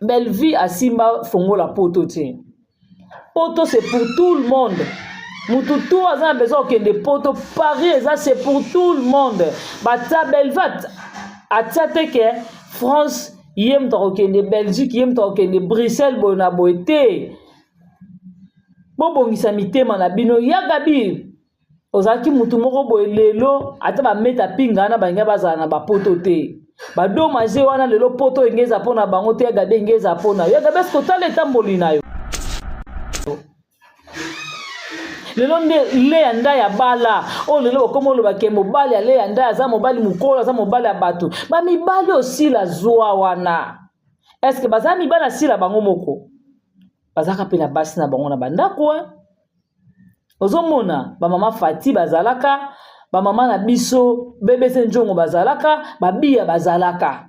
belle vie à Simba fongo la poto tien. Poto c'est pour tout le monde. Mututu a besoin que des potos Paris, c'est pour tout le monde. Bata belle vie à que France yem de Belgique yem de Bruxelles bona boité. Bobongisa mitema na bino ya gabi. Ozaki mutu moko boye lelo ata ba meta pinga na banga bazana na ba poto te. Ba do maje wana lelo poto engeza pona bango te ya gabi engeza pona. Ya gabi est total tamboli na yo. Lelo nde le anda ya bala o lelo komo lo bakembo mobali ale anda za mobali mukola za mobali ya bato ba mibali aussi la zoa wana est-ce que baza mibala sila bango moko bazaka pe na basi na bango na bandako ozomona ba mama Fati bazalaka ba mama na biso bebe senjongo bazalaka ba biya bazalaka.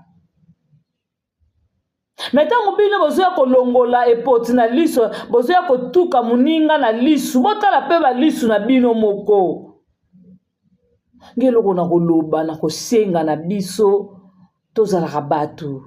Metango bino bozoya kolongola epoti na liso bozoya kotuka muninga na lisu botala pe ba lisu na bino moko ngelo kona koloba na kosenga na biso tozalaka batu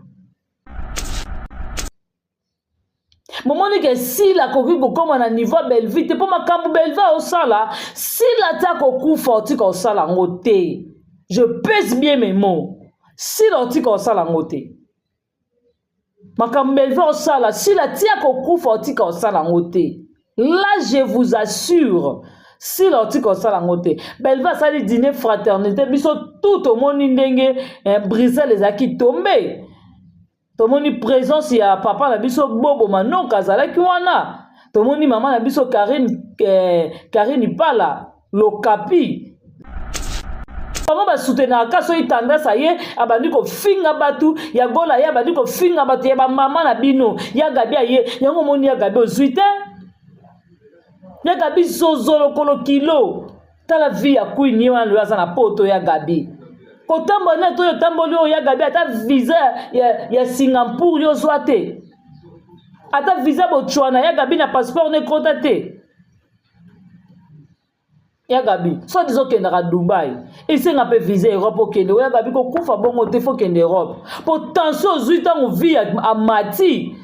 momoni ke sila koki kokoma na niveau belle vie te po makambo belle vie osala sila ta kokufa otika osala ngote. Je pèse bien mes mots. Sila otika osala ngote. Makambelve osala si la tia kokufa otika osala ngote. Là je vous assure si la otika osala ngote belva sali dîner fraternité biso tout au monde ndenge briser les acquis tombé. Tomoni présence ya papa na biso bobo manoka zalaki wana. Tomoni maman na biso Karine Pala lokapi. Comment va soutenir ka so itandasa ye abandi ko finga batu ya gola ya abandi ko finga batu ya ba mama na bino ya gabi ye yango moni ya gabi ozuite ya gabi zozolo kolo kilo tala vie ya kwini wana lo za na poto ya gabi ko tambo na to yo tambo lo ya gabi ata visa ya Singapour yo zwate ata visa Botswana ya gabi na passeport ne kota te. Ya gabi so disons que na Dubai et c'est un peu visa Europe au Kenya ya gabi ko kufa bongo te faut que en Europe potentiel zuita mu vie à mati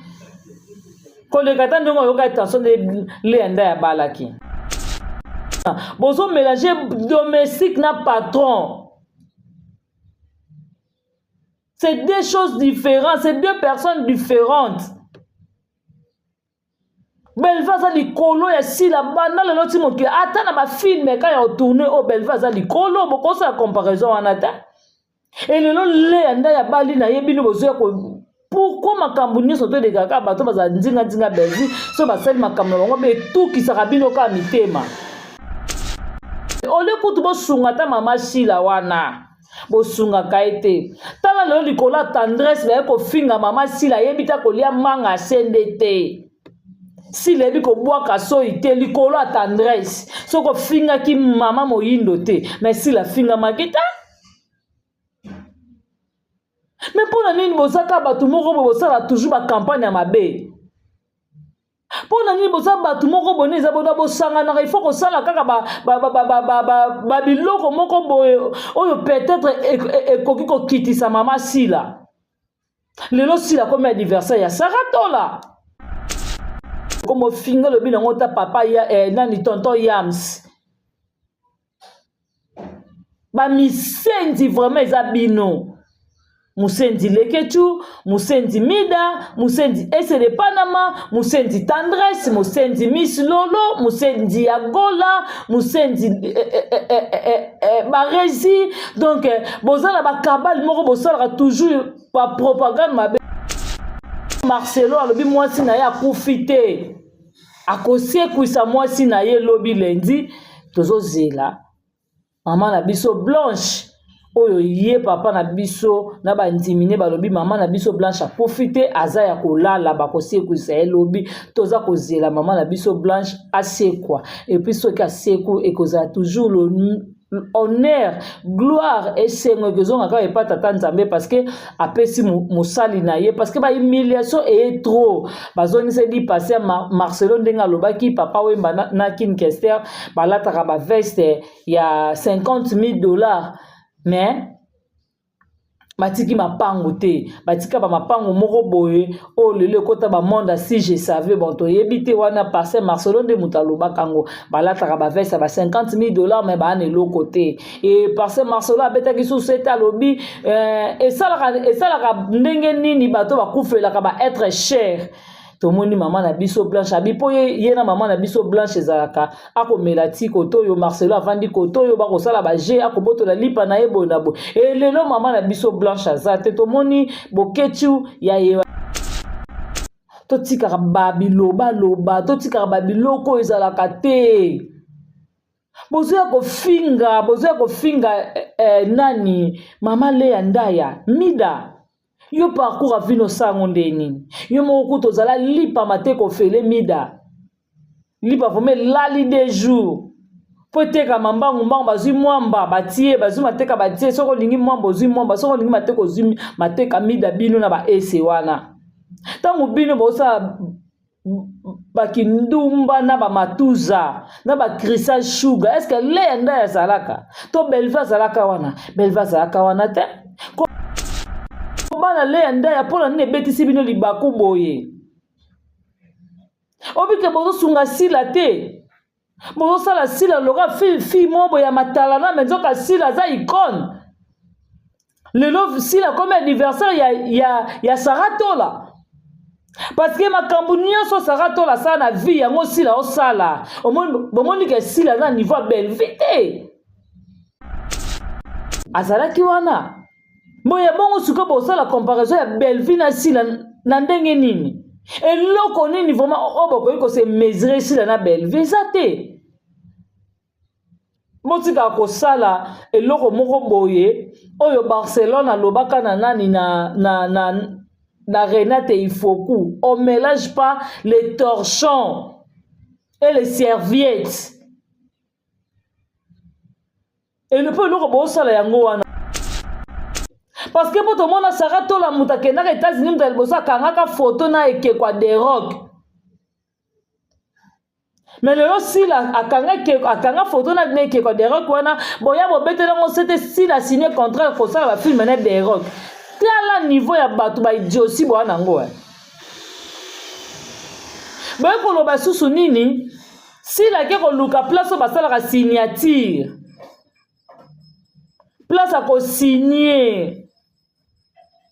ko le kata ndongo yo ka attention de lenda ya balaki bozo mélanger domestique na patron, c'est deux choses différentes, c'est deux personnes différentes. Belva za likolo ya sila banda lelo ti moki ata na ba film ka ya tourner o belva za likolo boko sa comparaison wana ta et lelo le anda ya bali na yebino bozo ko pourquoi makambu ni soto de kaka bato baza ndinga belvi so ba sel makambu bango be tout ki saka bino ka mitema ole kutu bo sunga ta mama sila wana bo sunga kaite tala lelo likolo tendresse ba ko finga mama sila yebita ko lia manga sendete. Si les bi ko boaka so ite likolo a tendresse so ko finga ki mama moyindo te mais si la finga makita mais pour nani bosaka batu moko bosala toujours ba campagne ya mabe pour nani bosaka batu moko boneza bona bosanga na il faut ko sala kaka ba biloko moko boye oyo peut-être ekoki ko kitisa mama sila lelo sila comme anniversaire ya Saratola. Comme finga le binango ta papa ya nani tonton Yams ba misendi vraiment ezabino musendi leketu musendi mida musendi ese de Panama musendi tendresse musendi Miss Lolo musendi Agola musendi barezi donc bozala ba kabal moko bosala toujours pa propagande mabe. Marcelo alobi mwasi na ya profiter akosie kuisa mwasi na ye lobi lendi tozo zela mama na biso Blanche oyo ye papa na biso na ba ndimine balobi mama na biso Blanche a profiter aza ya kolala bakosie kuisa ye lobi toza kozela mama na biso Blanche asekwa et puis ce ka seku et koza toujours le honneur, gloire et seigneur que zon akaba pas tata nzambe parce que apesi musali na ye parce que ba humiliation est trop bazoni se dit passer Marcelo ndenga lobaki papa wemba na kin kester balata ba veste ya $50,000 mais batiki mapango te batika ba mapango moko boye o lelo kota ba monde si je savais bon to yebite wana Pasteur Marcelo de Mutaloba kango balataka ba veste ba $50,000 mais ba ne lokote et Pasteur Marcelo abeta ki sous cet alobi et ça la ndenge nini bato ba kufela ka ba être cher. Tomoni maman na biso Blanche abipo ye na maman na biso Blanche ezalaka akomela ti kotoyo Marcelo avandi kotoyo bakosala ba je akobotola lipa na yebo na bo et lelo maman na biso Blanche azate tomoni bokechu ya ye totika babiloba loba totika babiloko ezalaka te bozoya kofinga nani mama Lea Ndaya Mida yo parcours a vino sango ndeni yo moko tozala lipa mateko fele Mida lipa vome lali des jours poteka mambangu mbangu bazui mwamba batie bazui mateka batie soko lingi mwamba zui mwamba soko lingi mateko zui mateka Mida bino na ba ese wana tangu bino bosa bakindumba na ba matuza na ba Crystal Sugar est-ce que Lea Ndaya zalaka to Belva zalaka wana te bana Lea Ndaya pona nne betisi bino libaku boye obike bozo sunga sila te bozo sala sila loka fi mobo ya matala na menzoka sila za icône lelo sila comme anniversaire ya Saratola parce que makambo nyonso Saratola sala na vie yango sila osala omoni ke sila na niveau Belleville te azalaki wana moya bongo suka bosala comparaison ya Belleville na sila na ndenge nini eloko nini vraiment oboko ko se mesurer sila na Belleville zate motika ko sala eloko moko boye oyo Barcelone lobaka na nani na Renate Ifoku on mélange pas les torchons et les serviettes et le peu eloko bosala yango wana parce que pour monde Saratola mutakenda aux États-Unis mutali bosa kangaka photo na ekekwa de rock mais le aussi la akanga photo na ekekwa de rock wana boya bobetela ngo c'était si la signé contrat pour ça la film na de rock tala niveau ya batu ba idiosi bwana ngo ba ko lo basusu nini si la ke ko luka place ba sala ka signature place à co-signer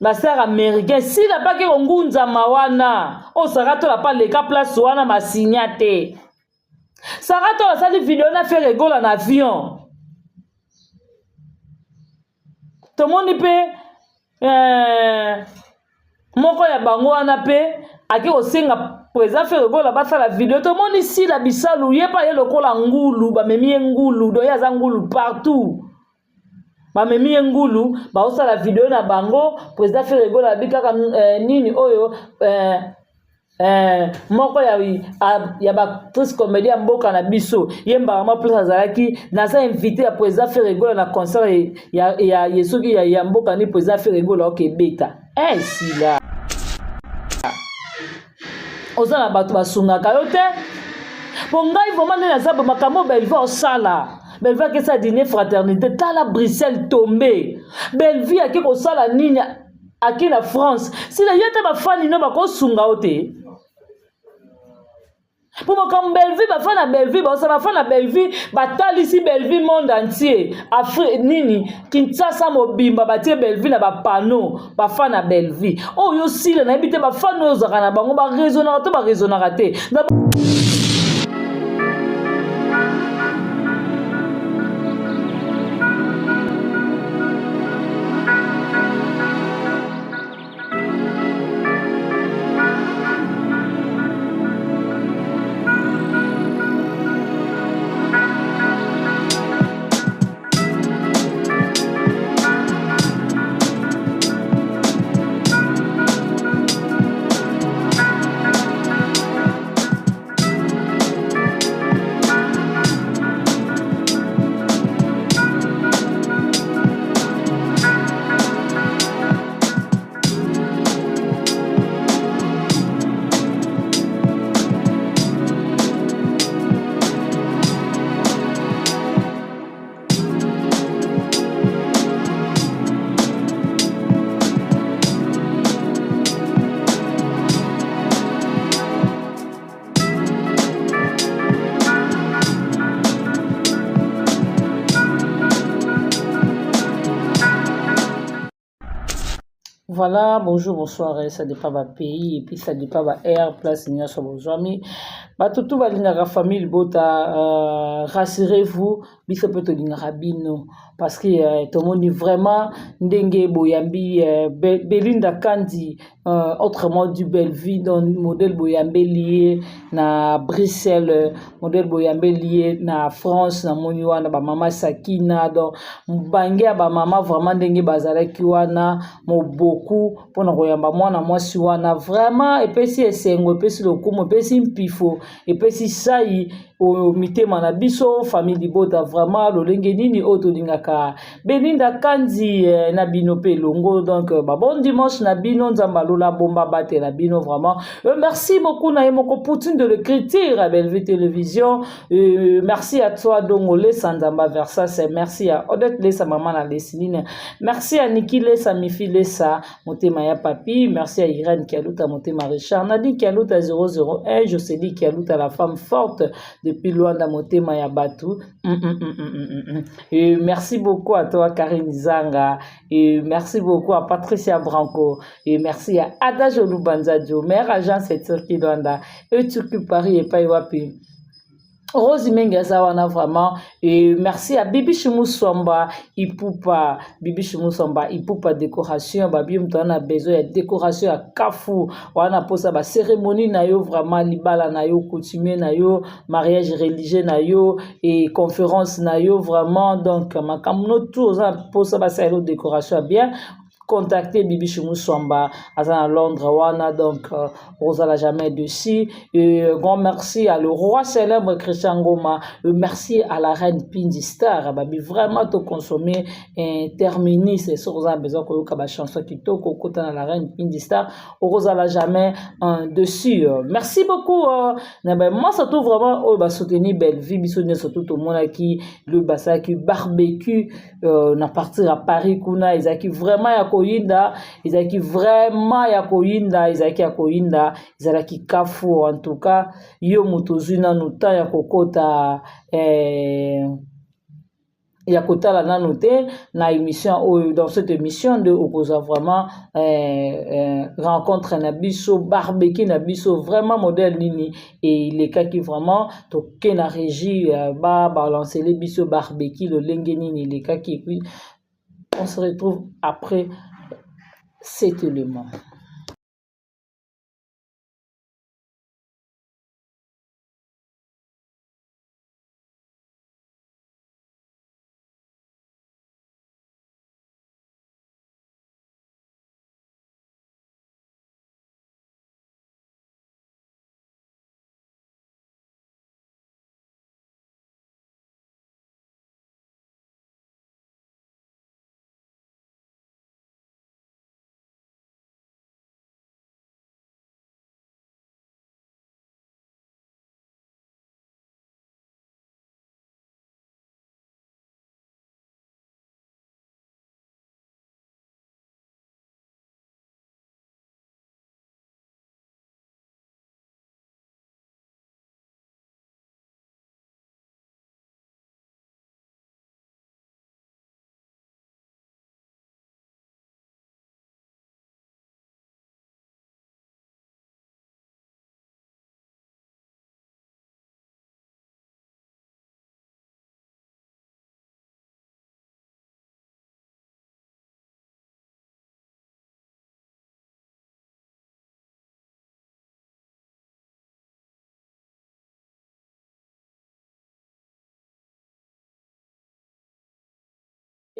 la sœur américaine si la pas que ngunza mawana o Saratola pas les cas place wana ma signate Saratola ça dit vidéo na fait rigole en avion tout le monde peut moko ya bango wana pe aki osenga président fait rigole ba la vidéo tout le monde ici la bisalu ye pas ye lokola ngulu ba memi ngulu do ya za ngulu partout Mamemi ngulu ba osa la vidéo na bango président fait rigola bikaka nini oyo moko ya ba actrice comédie mboka na biso yemba ma plus azalaki na sa invité ya président fait rigola na concert ya yesoki ya mboka ni président fait rigola okebeta sila oza na bato basungaka yo te po ngai vraiment na sabu makambo Belleville osala Belleville que ça dîner fraternité tala Bruxelles tombé Belleville a ko sala nini aki na France si la yete ba fani no ba ko sunga ote pour comme Belleville ba fana Belleville ba ça ba fana Belleville ba tali si Belleville monde entier Afrique nini Kinshasa mobimba ba tie Belleville na ba panneau ba fana Belleville oh yo si la na bité ba fana zo kana bango ba raisonner raté Voilà, bonjour, bonsoir, ça dépend de pays, et puis ça dépend de air, place, il y a sur vos amis. Tout va la famille, bota, rassurez-vous, biso peut bino, parce que tout le monde est vraiment, ndenge boyambi, Belinda Kandi, autrement du Belleville, dans modèle boyambe lié na Bruxelles, modèle boyambe lié na France, na moniwana, ba mama Sakina, donc, bangia ba mama vraiment ndenge bazalaki wana, beaucoup pour na koyamba mwana mwasi wana vraiment epesi esengo epesi lokumu epesi mpifo epesi sai o mitema na biso famille libota vraiment lolenge nini oyo tolingaka Belinda Kandi na bino pe longo donc bon dimanche na bino nzamba lola bomba batela bino vraiment merci beaucoup na yemoko Poutine de l'écriture à Belleville Télévision merci à toi Dongole Sandamba Versa c'est merci à Odette Lesa maman na Lesinine merci à Niki Lesa Mifi Lesa Motema ya papi merci à Irène Kialuta Motema Richard Nadine Kialuta 001 Jocelyne Kialuta la femme forte depuis Luanda Motema ya Batu. Et merci beaucoup à toi Karine Zanga et merci beaucoup à Patricia Branco et merci à Ada Jolou Banzadio mère agence et Turquie Luanda et Turquie Paris et Paiwapi. Rose Mengaza wana vraiment et merci à Bibi Chimusomba Ipupa Bibi Chimusomba Ipupa décoration babi mtana besoin de décoration à Kafu wana posa ba cérémonie na yo vraiment libala na yo coutumier na yo mariage religieux na yo et conférence na yo vraiment donc makamno tout ça posa ba décoration bien contacter Bibi Chimusomba à Londres wana donc Rosala jamais dessus grand merci à le roi célèbre Christian Ngoma merci à la reine Pindi Star babi vraiment to consommer terminer c'est sur ça besoin que ka chanson qui to kota na la reine Pindi Star Rosala jamais dessus merci beaucoup moi ça tout vraiment ba soutenir Belleville biso surtout tout le monde qui le basa qui barbecue na partir à Paris kuna ezaki vraiment ya koyinda ezaki vraiment ya koyinda ezaki ya koyinda ezalaki kafu en tout cas yo mutozuna nuta ya kokota ya kotala nanu te na émission dans cette émission de oposa vraiment rencontre na biso barbecue na biso vraiment modèle nini et les cas qui vraiment to na régie ba balancer les biso barbecue le lenge nini les cas qui puis on se retrouve après cet élément.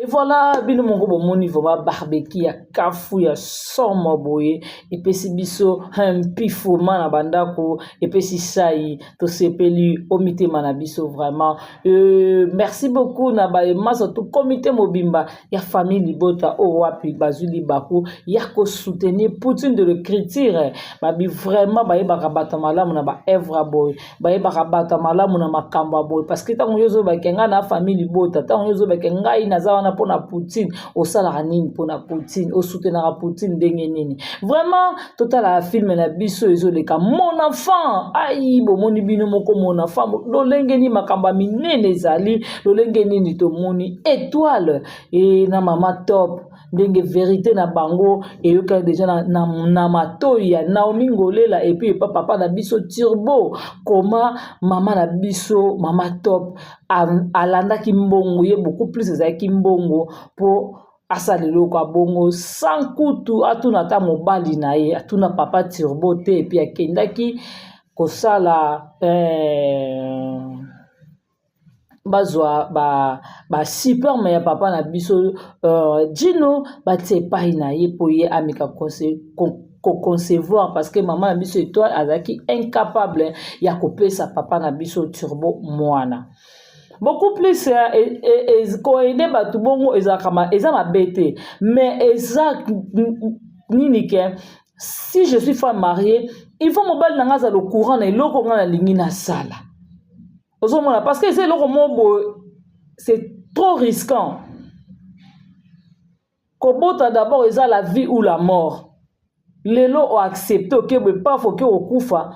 Et voilà, bino mongo bo moni vraiment barbecue ya kafu ya somo boye epesi biso pifo mana bandako epesi sai to sepeli omité mana biso vraiment merci beaucoup na ba maso to comité mobimba ya famille libota o wapi bazuli baku ya ko soutenir Poutine de l'écriture babi vraiment ba yeba bata malamu na ba evra boy ba yeba bata malamu na makamba boy parce que tango yozo ba kenga na famille libota tango yozo ba kenga ina zawana pona Poutine au salaranine pona Poutine au soutenir Poutine ndenge nini vraiment total la film na biso ezoleka mon enfant ayi bo moni bino moko mon enfant lolenge ni makamba minene ezali lolenge nini to moni étoile et na mama top ndenge vérité na bango eyoka déjà na matoi ya Naomi Ngolela et puis papa na biso Turbo comment maman na biso mama top alandaki mbongo ye beaucoup plus ezalaki mbongo po asalelo kwa bongo sans kutu atuna ta mobali na ye atuna papa Turbo te et puis akendaki kosala bazwa ba superme ya papa na biso Gino batie pai na ye po ye amika concevoir parce que maman na biso étoile azaki incapable ya kopesa papa na biso Turbo mwana beaucoup plus koende batu bongo eza mabete mais eza nini ke si je suis femme mariée il faut mobali na ngaza le courant na eloko nga na lingi na sala parce que c'est c'est trop risquant. Kobota d'abord ils ont la vie ou la mort. Les lots ont accepté que pas faut que okufa.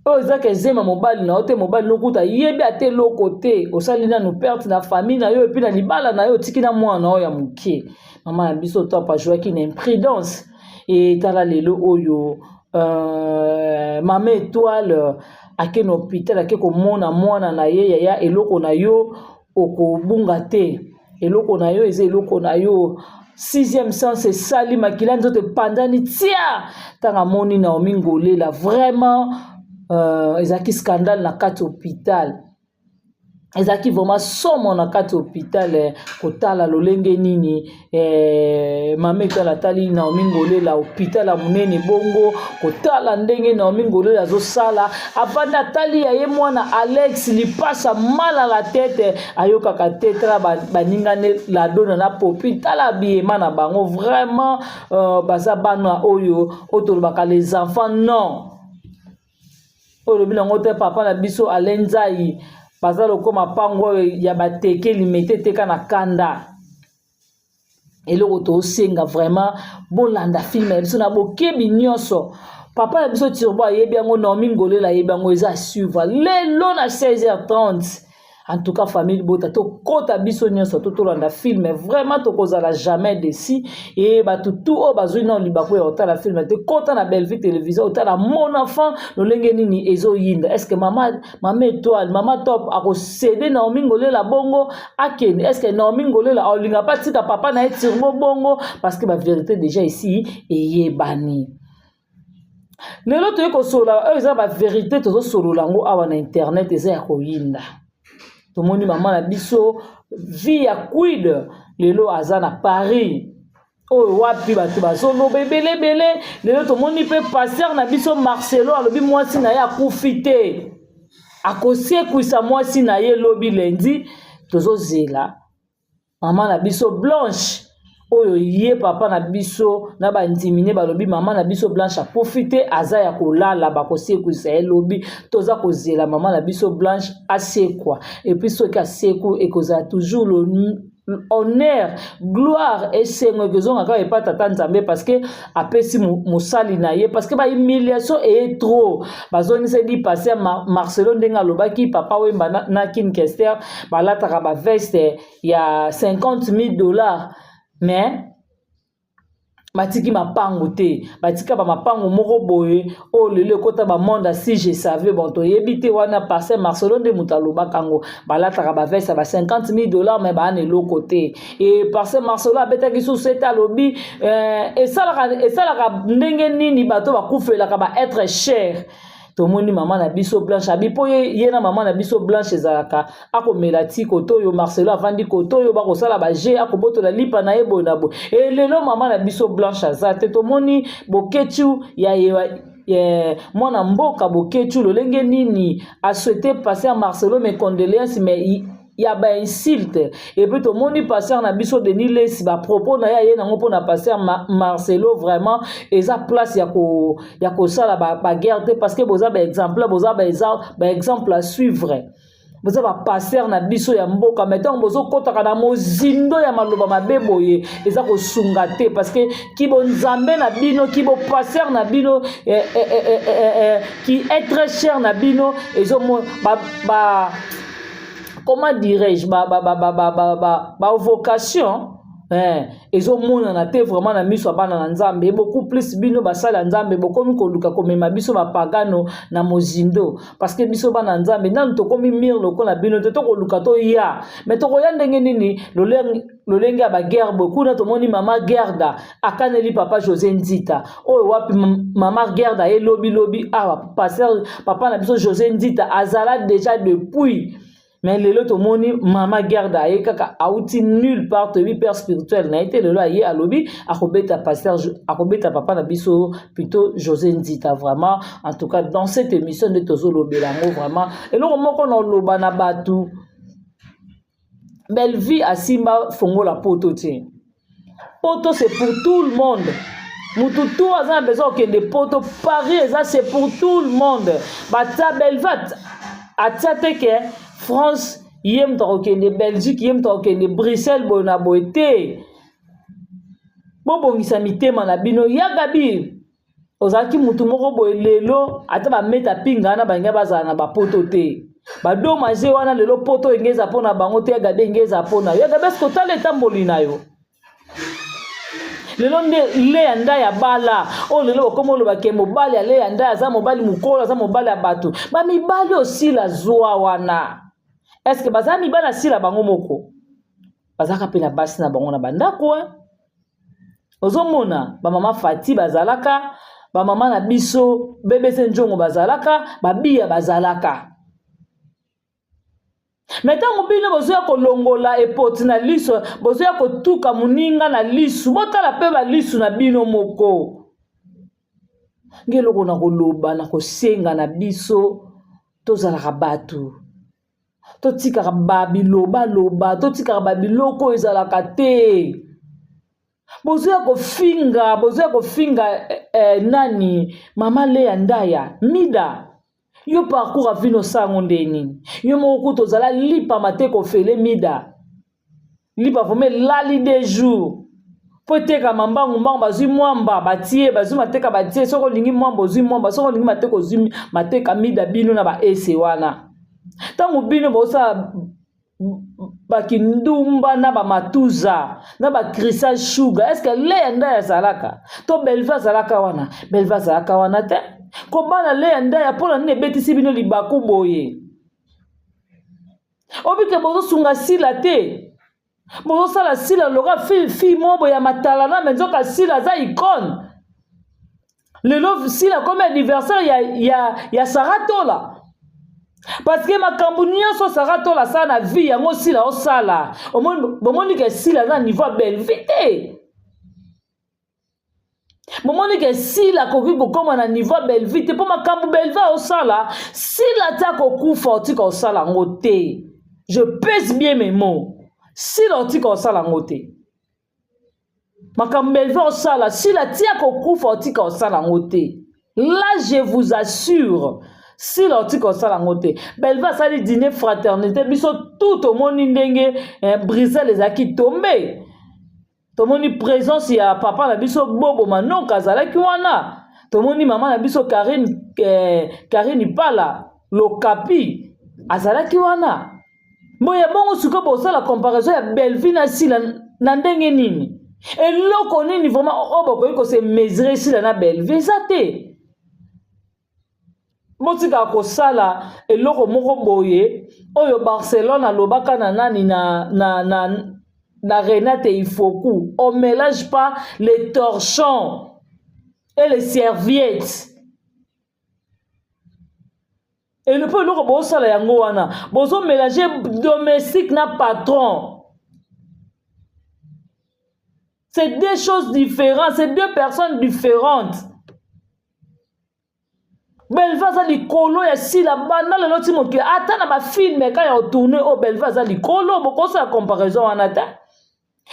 Ils ont que zema mobile na ote mobile no kuta yebi ate lo côté au salina nous perdre la famille na yo et puis na libala na yo tikina mwana oya mukie. Maman biso to pa jouer qui une imprudence et tala lelo oyo maman étoile ake na hôpital ake komona mwana na ye ya eloko na yo okobunga te eloko na yo eza eloko na yo sixième sens sali makila nzoto pandani tia tanga moni Naomi Ngolela vraiment ezaki scandale na kati hôpital ezaki vraiment somo na kati hôpital kotala lolenge nini mame tala tali Naomi Ngolela hôpital ya munene bongo kotala ndenge Naomi Ngolela zo sala avanda tali ya ye mwana Alex lipasa mala la tête ayoka ka tetra baningane la dona na popi tala biema na bango vraiment baza bana oyo otolobaka les enfants non oyo bilango te papa na biso alenzai bazalo koma pango ya bateke limité teka na kanda eloko to senga vraiment bolanda film biso na bokebi nyonso papa na biso Turbo ayebi yango Naomi Ngolela ayebi yango eza suivre lelo na 16h30 en tout cas famille bota to kota biso nyonso to landa film vraiment to kozala jamais déçu et ba tout o bazui na libako ya otala film te kota na belle vie télévision otala mon enfant lolenge nini ezo yinda est-ce que maman étoile maman top ako céder Naomi Ngolela bongo akene est-ce que Naomi Ngolela olinga pas tika papa na Turbo bongo parce que la vérité déjà ici eyebani lelo to ko sola eza ba vérité to solo lango awa na internet eza ya koyinda tomoni maman na biso vie ya quid lelo aza na Paris oyo wapi bato bazoloba ebelebele lelo tomoni mpe pasteur na biso Marcelo alobi mwasi na ye akufi te akosiekwisa mwasi na ye lobi lendi tozozela maman na biso Blanche oyo ye papa na biso na bandimine balobi maman na biso Blanche profiter aza ya kolala bakosiekwisa ye lobi toza kozela maman na biso Blanche asekwa et puis soki aseku ekozala toujours le honneur gloire et sengo kezonga ka epa tata Nzambe parce que apesi mosali na ye parce que ba humiliation est trop bazoni se di passer Marcelo ndenga lobaki papa wemba na Kin Kester balataka ba veste ya $50,000 mais batiki mapango te batika ba mapango moko boye o lelo kota ba monde si je savais bon to yebite wana passer Marcelo de mutaloba kango balataka ba veste ba $50,000 mais ba ne lo côté et passer Marcelo abetaki sous cet alobi et ça la ndenge nini bato ba kufela ka ba être cher tomoni maman na biso Blanche abipo ye na maman na biso Blanche ezalaka akomela ti kotoyo Marcelo avandi kotoyo bakosala ba je akobotola lipa na ye bonabo et lelo maman na biso Blanche azate tomoni boketu ya mwana mboka boketu lolenge nini a souhaité passer à Marcelo mes condoléances mais il y a ba insulte et puis tout le monde passer na biso de Nile si ba propos na ya nango pona passer Marcelo vraiment eza place ya ko sala ba guerre parce que boza ba exemple à suivre boza ba passer na biso ya mboka mettons bozo kotaka na mozindo ya maloba mabeboye eza ko sunga te parce que ki bo nzambe na bino ki bo passer na bino qui est très cher na bino ezo ba comment dirais-je, vocation, ezo mona na te vraiment na miso bana na nzambe beaucoup plus bino basala nzambe bokomi koluka komema biso bapagano na mozindo parce que biso bana nzambe nanu tokomi mir lokola bino te tokoluka to ya mais tokoya ndenge nini lolenge ya baguerre beaucoup na tomoni mama Gerda akaneli papa José Nzita oyo wapi mama Gerda ye lobi pasteur papa na biso José Nzita azala déjà depuis. Mais lelo to moni mama Gerda aye kaka auti nulle part to père spirituel na été lelo aye alobi akobeta pasteur akobeta papa na biso plutôt José Nzita vraiment en tout cas dans cette émission de tozo lobelango vraiment et lo moko na loba na batu belle vie à Simba fongola poto tie poto c'est pour tout le monde mututu a besoin que des poto Paris ça c'est pour tout le monde bata belle vie à tate que France, yem tokende Belgique, yem tokende Bruxelles bona boete. Bobongisa mitema na bino ya gabi. Ozaki mutu moko boye lelo ata ba meta pinga na banga bazana na ba poto te. Ba dommage wana lelo poto engeza pona bango te ya gabi engeza pona. Ya gabi est total etamboli na yo. Lelo le anda ya bala o lelo komo lo bakemo bali ale anda za mobali mukola za mobali ya bato. Ba mibali aussi la zoa wana. Est-ce que bazami bana sila bango moko bazaka pe na basi na bango na bandako ozomona ba mama Fati bazalaka ba mama na biso bebe senjongo bazalaka ba biya bazalaka metango bino bozoya kolongola epoti na liso bozoya kotuka muninga na lisu botala pe ba lisu na bino moko ngeloko na koloba na kosenga na biso tozalaka batu totika babiloba loba totika babiloko ezalaka te bozoya kofinga nani mama Lea Ndaya mida yo parcours avino sango ndeni yo moko tozala lipa mateko fele mida lipa vome lali des jours poteka mambangu mbangu bazui mwamba batie bazui mateka batie soko lingi mwamba ozui mwamba soko lingi mateko ozui mateka mida bino na ba ese wana tango bino bosa bakindumba na ba matuza na ba crystal sugar est-ce que Lea Ndaya zalaka to belva zalaka wana te ko bana Lea Ndaya pona ne betisi bino libaku boye obike bozo sunga sila te bozo sala sila loka fi mobo ya matala na menzoka sila za icône lelo sila comme anniversaire ya Saratola. Parce que ma cambunia so Saratola sa na vie yango sila osala omoni ke sila na niveau belle vite momoni ke sila koki kokoma na niveau belle vite po makambu belle va osala sila ta kokufa otika osala ngo te je pèse bien mes mots sila otika osala ngo te makambu belle va osala sila tia kokufa otika osala ngo te là je vous assure. Si l'ortique osala ngote belva sali dîner fraternité biso tout au monde ndenge Bruxelles les aki tombé tomoni présence ya papa na biso bobo manoka azalaki wana tomoni mama na biso Karine Pala lokapi azalaki wana moya bongo suko bosala comparaison ya belvi na sila na ndenge nini eloko nini vraiment oboko ko se mesurer sila na belvi zate motika kosala eloko moko boye oyo Barcelone alobaka na nani na Renate Ifoku on mélange pas les torchons et les serviettes et le peu eloko bosala yango wana bozo mélanger domestique na patron c'est deux choses différentes c'est deux personnes différentes. Belva za likolo ya sila banda lelo ti moke ata na ba film ka ya tourner o belva za likolo boko sa comparaison wana ta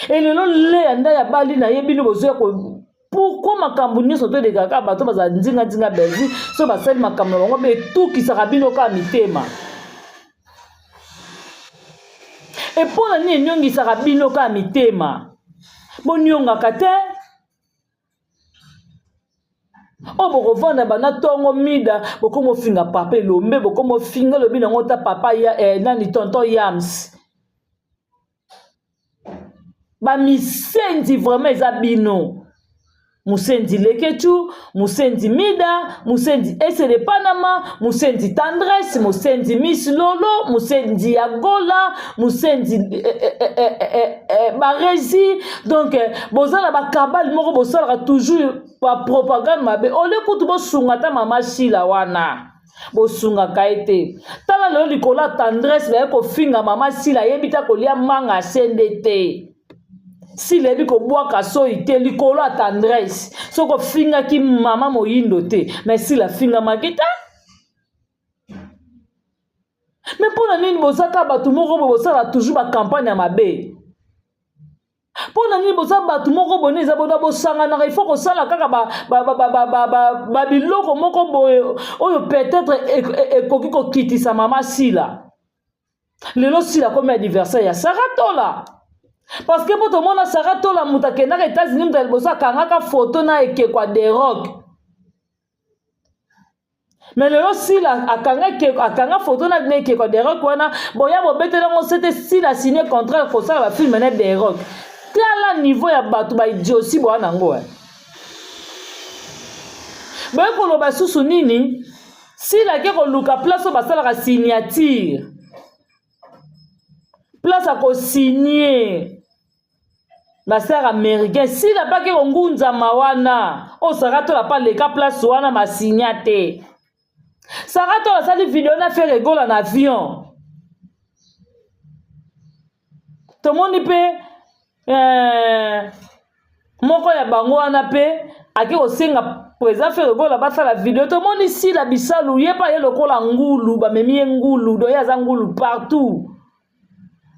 et lelo Lea Ndaya bali na yebi no bozo ko pourquoi makambu nyoso to de kaka bato baza ndinga belvi so ba sali makambu bango be tout ki saka bino ka mitema et pour la ni nyongi saka bino ka mitema bonyonga kate o boko vanda bana tongo mida boko mo finga papa lombe boko mo finga lobi na ngota papa ya nani tonton Yams ba misendi vraiment eza bino. Musendi Leketu, Musendi Mida, Musendi Esele Panama, Musendi Tendresse, Musendi Miss Lolo, Musendi Agola, Musendi Barezi. Donc, bozala ba kabal moko bosala toujours pa propagande mabe. Ole kutu bosunga ta mama shila wana. Bosunga kaite. Tala lelo likola Tendresse ba ko finga mama shila yebita ko lia manga sendete. Si lebi ko boaka so ite likolo a Tendresse soko finga ki mama moyindo te mais si la finga makita mais pona nini bosaka batu moko bosala toujours ba campagne ya mabe pona nini bosala batu moko boneza bona bosanga na il faut ko sala kaka ba biloko moko boye oyo peut-être ekoki ko kitisa mama sila lelo sila comme anniversaire ya Saratola. Parce que pour tout le monde, Sarah Tola Moutake na États-Unis, nous avons kangaka photo na ekekwa de rock. Mais le aussi la akanga photo na ekekwa de rock wana boya bobete na c'était si la signé contrat pour ça la film na de rock. Kala niveau ya batu ba idiosi bo na ngo. Ba ko lo ba susu nini si la ke ko luka place ba sala ka signature. Place à co-signer la sœur américaine si la pas que ngunza mawana o Sarato la pas les cas place wana ma signate Sarato la sali vidéo na fait rigole en avion tout le monde peut moko ya bango wana pe aki osenga président fait rigole ba fa la vidéo tout le monde ici la bisalu yepa ye lokola ngulu ba memi ngulu do ya za ngulu partout.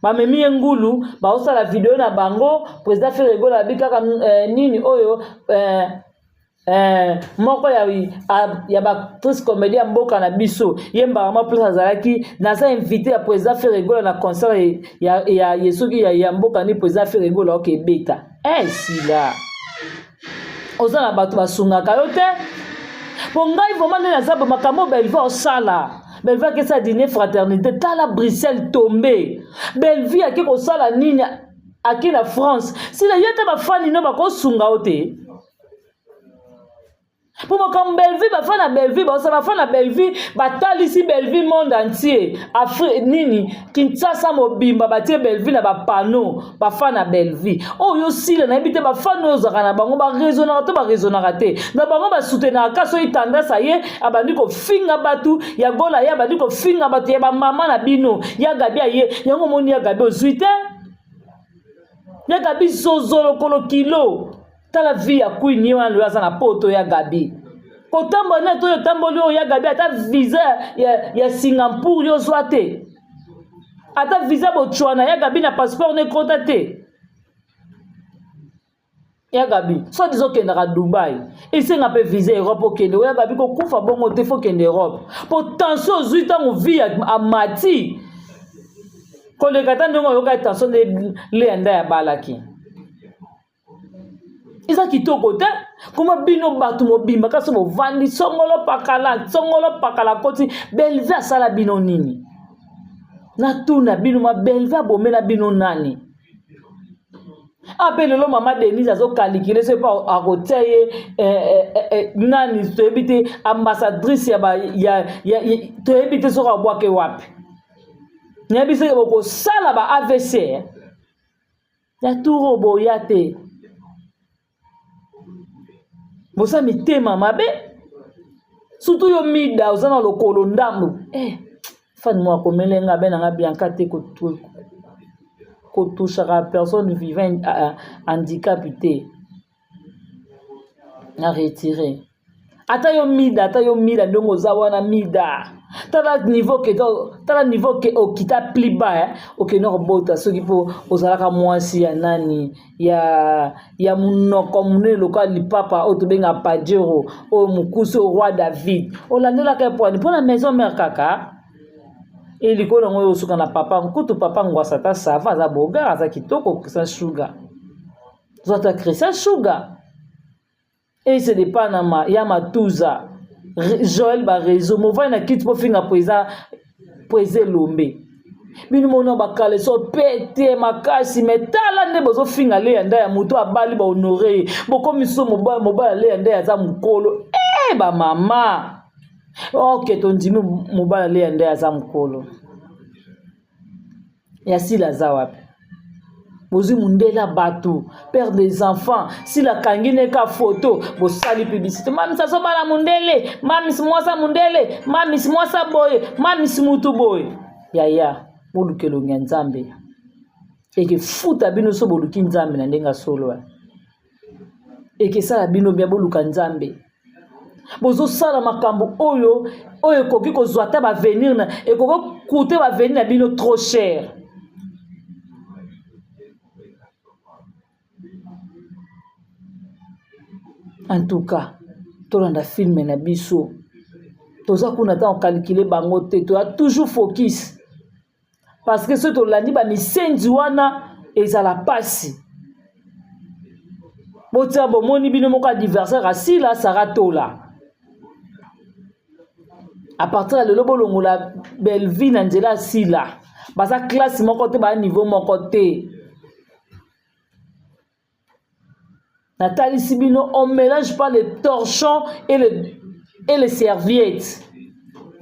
Mamemi ngulu ba osa la vidéo na bango président fait rigola bikaka nini oyo moko ya ba actrice comédie mboka na biso yemba ma plus azalaki na sa invité ya président fait rigola na concert ya yesuki ya mboka ni président fait rigola ok beta sila osa na bato basungaka yo te po ngai vraiment na zabo makambo belva osala Belvi a sa dîner fraternité, t'as la Bruxelles tombée. Belvi a quelque chose la nini à qui la France. Si la yata ma fan ino ba ko sunga ote. Pour moi comme Belvi ba fan à Belvi, ba ça va fan à Belvi, ba tali si Belvi monde entier. Afrique nini Kinshasa mobimba ba tie Belvi na ba panneau, ba fan à Belvi. Oh yo si la habite ba fan no zaka na bango ba raisonner to ba raisonner te. Na bango ba soutenir ka so itanda ça y est, abandi ko finga batu, ya gola ya abandi ko finga batu ya ba mama na bino, ya gabi aye, yango moni ya gabi ozuite. Ya gabi zozolo kolo kilo. La vie à quoi ni on lui na poto ya gabi kotambo na to yo tamboli ya gabi ata visa ya Singapour yo swate ata visa Botswana ya gabi na passeport ne kotate ya gabi so disons que na Dubai et c'est un peu visa Europe que ya gabi ko kufa bongo te faut que en Europe potentiel zuita mo vie à mati ko le katando yo ka tension de lenda ya balaki. Isa kitoko te kuma bino batu mobimba kaso mo vandi songolo pakala koti belva sala bino nini na tuna bino ma belva bomela bino nani appelle lo mama Denise azo calculer c'est pas à côté nani to ebite ambassadrice ya to ebite so ka bwake wapi nyabise ko sala ba AVC ya turo boyate. Bosa mitema mabe surtout yo mida uzana lokolo ndambo fan moi komelenga benanga bianka te ko toucher à personne vivant handicapé na retirer ata yo mida ndongo zawana mida tala niveau que okita plus bas okeno bota soki po ozalaka mwasi ya nani ya munoko munene loka lipapa otobenga pajero o mukuso roi David olandela ka point pour la maison mère kaka et likolo ngoyo suka na papa nkutu papa ngwasa ta sava za boga za kitoko Christian Sugar zota Christian Sugar et c'est des Panama ya matuza Joël Barezo mo va na kit po finga poeza Lombe bino mona bakale so pete makasi metala nde bozo finga le yanda ya moto abali ba honorer bokomi so mobala le yanda ya za mukolo ba mama ok tondimi mobala le yanda ya za mukolo ya sila za wapi bozi mundela bato père des enfants si la kangine ka photo bo sali publicité mami sa so bala mundele mami si mwasa mundele mami si mwasa boye mami si mutu boye ya bolukelo nya nzambe eke futa bino so boluki nzambe na ndenga solo eke sala bino bia boluka nzambe bozo sala makambo oyo koki kozwa ta ba venir na ekoko coûter ba venir na bino trop cher. En tout cas, tolanda film na biso toza kuna ta on calculer bango te to a toujours focus parce que ce tolandi ba misenzi wana ezala pasi botia bomoni bino moko adversaire asila saratola à partir de lelo longola belle vie na nzela sila baza classe moko te ba niveau moko te. Nathalie Sibino, on ne mélange pas les torchons et les serviettes.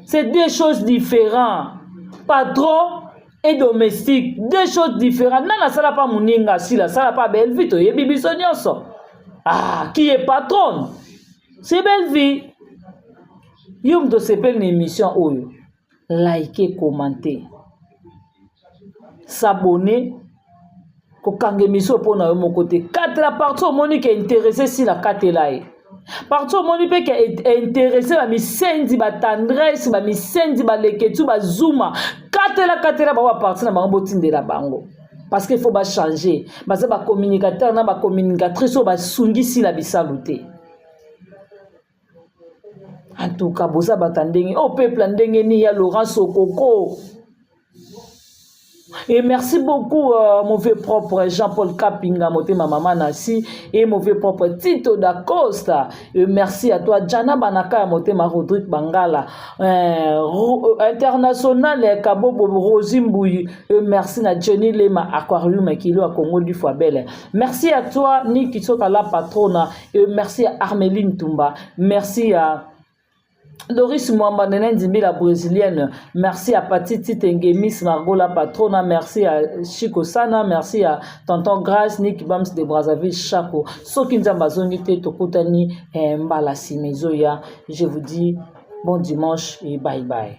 C'est deux choses différentes. Patron et domestique, deux choses différentes. Nana sala pas muninga sila, sala pas belle vie, to yebi bisonyoso. Ah, qui est patron? C'est belle vie. Yom to sepel une émission oyo. Likez, commentez. S'abonner. Kokange miso pona yo mon côté. 4 la partie au monique est intéressé si la 4 là. Partie au monique est intéressé ba misendi ba tendresse ba misendi ba leketu ba zuma. 4 la ba partie na bango botinde la bango. Parce qu'il faut ba changer. Ba za ba communicateur na ba communicatrice ba sungi si la bisaluté. En tout cas boza batandenge au peuple ndenge ni ya Laurent Sokoko. Et merci beaucoup, mon vieux propre Jean-Paul Kapinga, ma maman Nassi, et mon vieux propre Tito da Costa. Et merci à toi, Jana Banaka, ma Rodrigue Bangala, international, Kabobo Rosimboui. Et merci à Jenny Lema Aquarium, qui est à Congo du Fabel. Merci à toi, Niki Sokala Patrona. Et merci à Armeline Tumba. Merci à Doris Mwamba Nenenzimbi la brésilienne, merci à Patiti Tengemis Margot la patrona, merci à Chico Sana, merci à Tonton Grace Nick Bams de Brazzaville Chaco, Sokinza Bazonite Tokutani Mbala Simezoya. Je vous dis bon dimanche et bye bye.